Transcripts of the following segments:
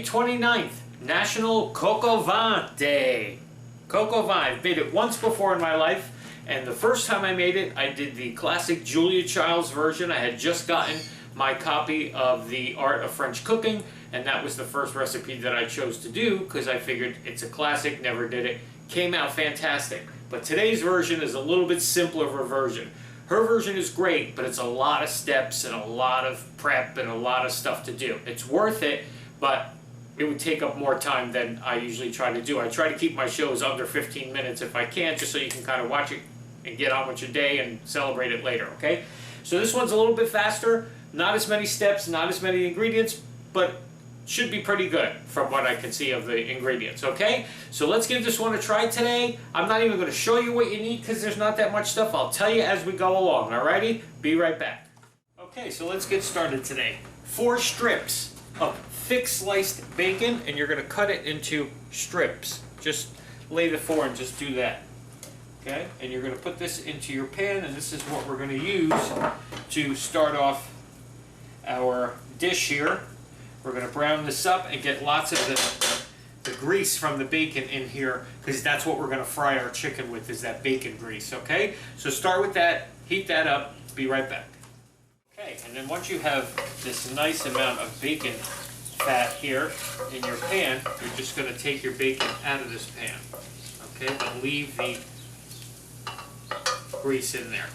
29th, National Coq Au Vin Day. Coq Au Vin, I've made it once before in my life, and the first time I made it, I did the classic Julia Child's version. I had just gotten my copy of The Art of French Cooking, and that was the first recipe that I chose to do because I figured it's a classic, never did it. Came out fantastic. But today's version is a little bit simpler of a version. Her version is great, but it's a lot of steps and a lot of prep and a lot of stuff to do. It's worth it, but it would take up more time than I usually try to do. I try to keep my shows under 15 minutes if I can, just so you can kind of watch it and get on with your day and celebrate it later, okay? So this one's a little bit faster, not as many steps, not as many ingredients, but should be pretty good from what I can see of the ingredients, okay? So let's give this one a try today. I'm not even going to show you what you need because there's not that much stuff. I'll tell you as we go along, alrighty? Be right back. Okay, so let's get started today. 4 strips of thick sliced bacon, and you're going to cut it into strips. Just lay the 4 and just do that. Okay, and you're going to put this into your pan, and this is what we're going to use to start off our dish here. We're going to brown this up and get lots of the grease from the bacon in here, because that's what we're going to fry our chicken with, is that bacon grease, okay? So start with that, heat that up, be right back. Okay, and then once you have this nice amount of bacon fat here in your pan, you're just going to take your bacon out of this pan, okay? But leave the grease in there,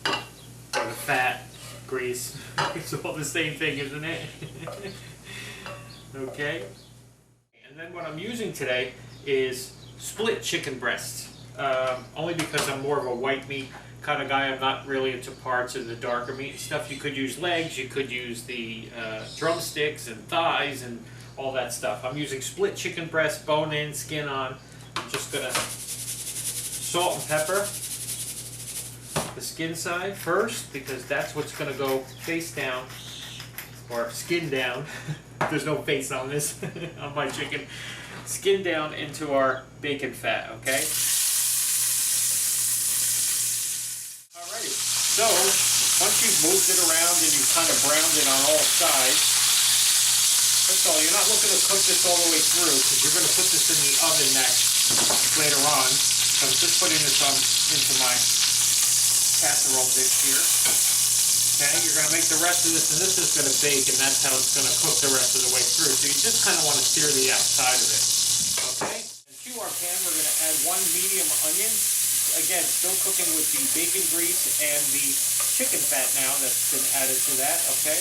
or the fat, grease, it's all the same thing, isn't it? Okay, and then what I'm using today is split chicken breasts, only because I'm more of a white meat kind of guy. I'm not really into parts of the darker meat and stuff. You could use legs, you could use the drumsticks and thighs and all that stuff. I'm using split chicken breast, bone in, skin on. I'm just gonna salt and pepper the skin side first, because that's what's gonna go face down, or skin down. There's no face on this, on my chicken. Skin down into our bacon fat, okay? Alrighty, so once you've moved it around and you've kind of browned it on all sides, that's all. You're not looking to cook this all the way through, because you're going to put this in the oven next later on. So I'm just putting this on into my casserole dish here. Okay, you're going to make the rest of this, and this is going to bake, and that's how it's going to cook the rest of the way through. So you just kind of want to sear the outside of it. Okay, and to our pan, we're going to add 1 medium onion. Again, still cooking with the bacon grease and the chicken fat now that's been added to that. Okay,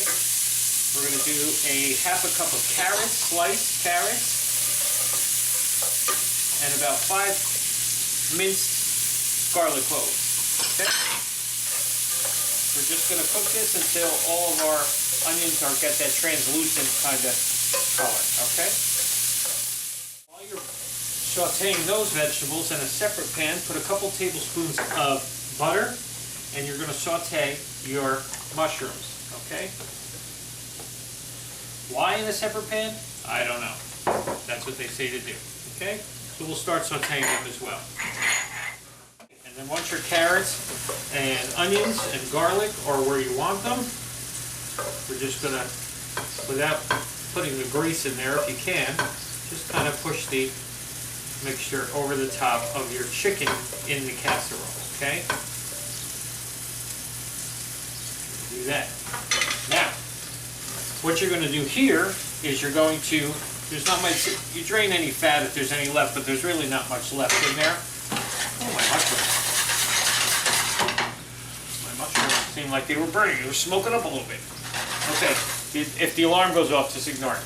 we're going to do a ½ cup of carrots, sliced carrots, and about 5 minced garlic cloves. Okay. We're just going to cook this until all of our onions get that translucent kind of color, okay? While you're sauteing those vegetables in a separate pan, put a couple tablespoons of butter, and you're going to saute your mushrooms, okay? Why in a separate pan? I don't know. That's what they say to do, okay? So we'll start sauteing them as well. And then once your carrots and onions and garlic are where you want them, we're just going to, without putting the grease in there if you can, just kind of push the mixture over the top of your chicken in the casserole, okay? Do that. Now, what you're going to do here is you're going to, there's not much, you drain any fat if there's any left, but there's really not much left in there. Oh, my mushrooms. Seemed like they were burning. They were smoking up a little bit. Okay, if the alarm goes off, just ignore it.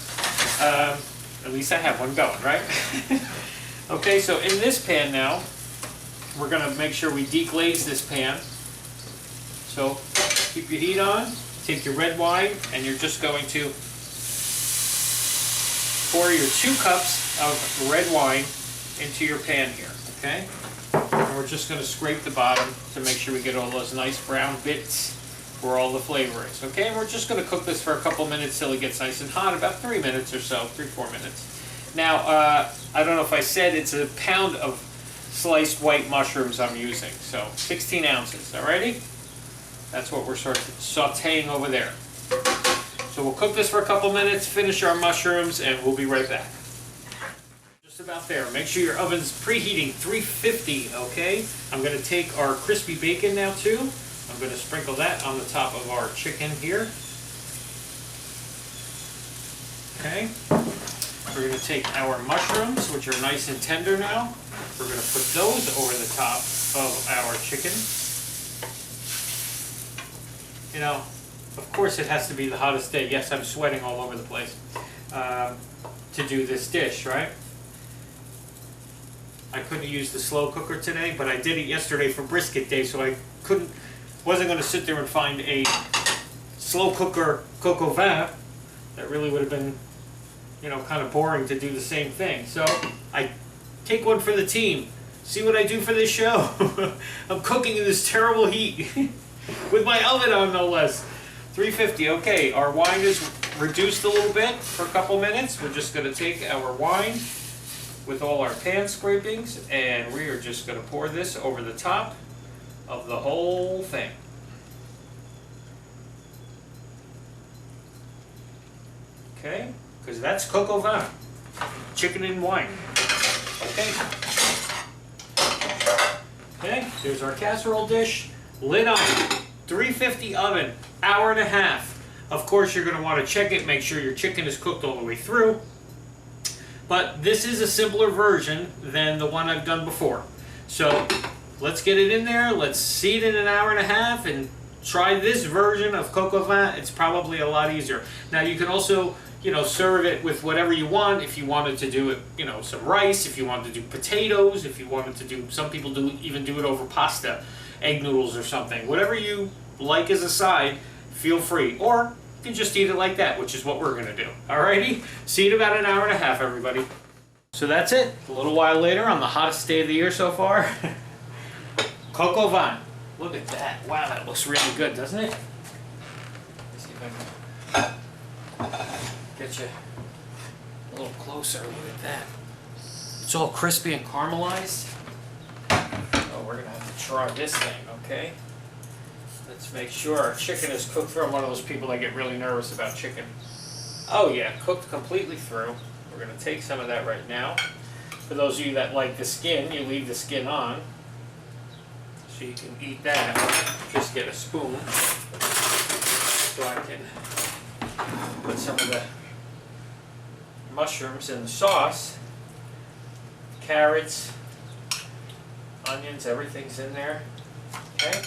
At least I have one going, right? Okay, so in this pan now, we're going to make sure we deglaze this pan. So keep your heat on, take your red wine, and you're just going to pour your 2 cups of red wine into your pan here, okay? And we're just going to scrape the bottom to make sure we get all those nice brown bits where all the flavor is. Okay, and we're just going to cook this for a couple minutes till it gets nice and hot, about 3 minutes or so, 3-4 minutes. Now, I don't know if I said it's a pound of sliced white mushrooms I'm using, so 16 ounces, alrighty? That's what we're sort of sauteing over there. So we'll cook this for a couple minutes, finish our mushrooms, and we'll be right back. Just about there. Make sure your oven's preheating 350, okay? I'm going to take our crispy bacon now too. I'm going to sprinkle that on the top of our chicken here. Okay. We're going to take our mushrooms, which are nice and tender now. We're going to put those over the top of our chicken. You know, of course it has to be the hottest day. Yes, I'm sweating all over the place to do this dish, right? I couldn't use the slow cooker today, but I did it yesterday for brisket day, so I wasn't going to sit there and find a slow cooker Coq Au Vin. That really would have been, you know, kind of boring to do the same thing. So I take one for the team. See what I do for this show? I'm cooking in this terrible heat with my oven on, no less. 350. Okay, our wine is reduced a little bit for a couple minutes. We're just going to take our wine with all our pan scrapings, and we are just going to pour this over the top of the whole thing. Okay, because that's Coq Au Vin, chicken and wine. Okay. Okay, there's our casserole dish, lid on, 350 oven, hour and a half. Of course, you're going to want to check it, make sure your chicken is cooked all the way through. But this is a simpler version than the one I've done before. So let's get it in there, let's see it in an hour and a half, and try this version of Coq Au Vin. It's probably a lot easier. Now you can also, you know, serve it with whatever you want. If you wanted to do it, you know, some rice, if you wanted to do potatoes, if you wanted to do, some people even do it over pasta, egg noodles or something. Whatever you like as a side, feel free. Or you can just eat it like that, which is what we're gonna do. Alrighty? See you in about an hour and a half, everybody. So that's it. A little while later on the hottest day of the year so far. Coq Au Vin. Look at that. Wow, that looks really good, doesn't it? Let's see if I can get you a little closer. Look at that. It's all crispy and caramelized. Oh, we're gonna have to try this thing, okay? Let's make sure our chicken is cooked through. I'm one of those people that get really nervous about chicken. Oh yeah, cooked completely through. We're gonna take some of that right now. For those of you that like the skin, you leave the skin on. So you can eat that. Just get a spoon so I can put some of the mushrooms in the sauce. Carrots, onions, everything's in there. Okay.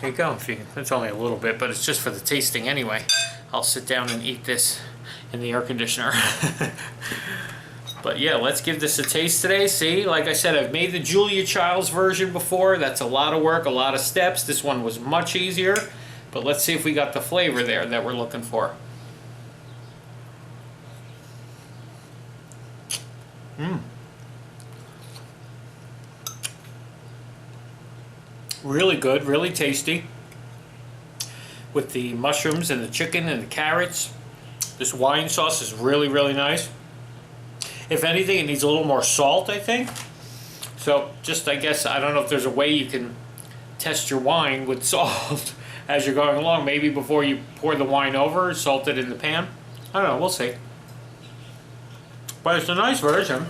Here you go. It's only a little bit, but it's just for the tasting anyway. I'll sit down and eat this in the air conditioner. But yeah, let's give this a taste today. See, like I said, I've made the Julia Childs version before. That's a lot of work, a lot of steps. This one was much easier. But let's see if we got the flavor there that we're looking for. Really good, really tasty. With the mushrooms and the chicken and the carrots. This wine sauce is really, really nice. If anything, it needs a little more salt, I think. So just, I guess, I don't know if there's a way you can test your wine with salt as you're going along. Maybe before you pour the wine over, salt it in the pan. I don't know, we'll see. But it's a nice version.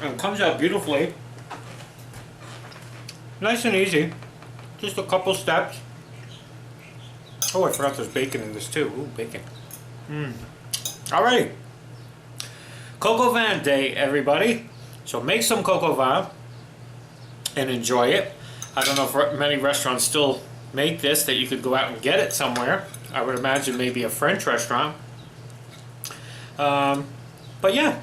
And it comes out beautifully. Nice and easy. Just a couple steps. Oh, I forgot there's bacon in this too. Ooh, bacon. Alrighty. Coq Au Vin day, everybody. So make some Coq Au Vin and enjoy it. I don't know if many restaurants still make this, that you could go out and get it somewhere. I would imagine maybe a French restaurant. But yeah,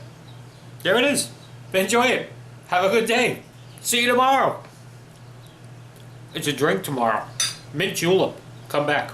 there it is. Enjoy it. Have a good day. See you tomorrow. It's a drink tomorrow. Mint julep. Come back.